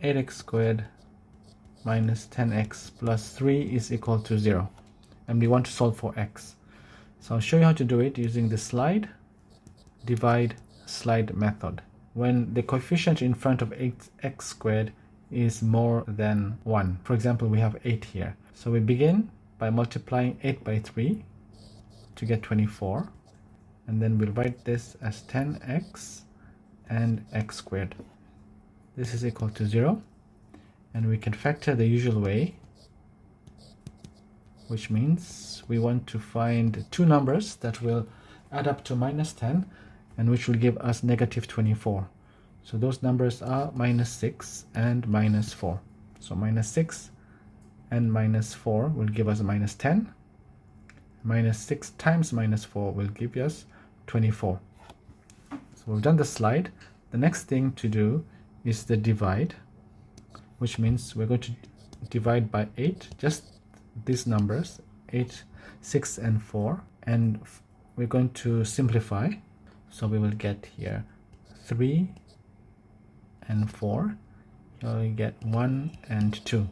8x squared minus 10x plus 3 is equal to 0. And we want to solve for x. So I'll show you how to do it using the slide, divide, slide method. When the coefficient in front of x squared is more than 1. For example, we have 8 here. So we begin by multiplying 8 by 3 to get 24. And then we'll write this as 10x and x squared. This is equal to 0. And we can factor the usual way, which means we want to find two numbers that will add up to minus 10 and which will give us negative 24. So those numbers are minus 6 and minus 4. So minus 6 and minus 4 will give us minus 10. Minus 6 times minus 4 will give us 24. So we've done the slide. The next thing to do is the divide, which means we're going to divide by 8, just these numbers, 8, 6 and 4, and we're going to simplify. So we will get here 3 and 4. Here we get 1 and 2.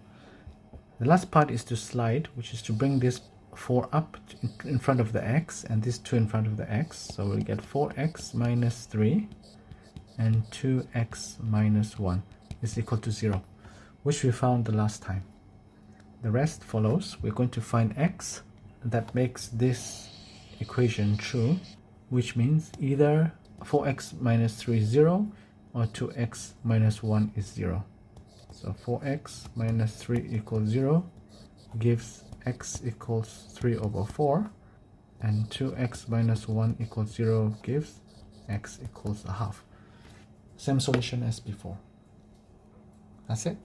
The last part is to slide, which is to bring this 4 up in front of the x and this 2 in front of the x. So we'll get 4x minus 3 and 2x minus 1 is equal to 0, which we found the last time. The rest follows. We're going to find x that makes this equation true, which means either 4x minus 3 is 0 or 2x minus 1 is 0. So 4x minus 3 equals 0 gives x equals 3 over 4, and 2x minus 1 equals 0 gives x equals a half. Same solution as before. That's it.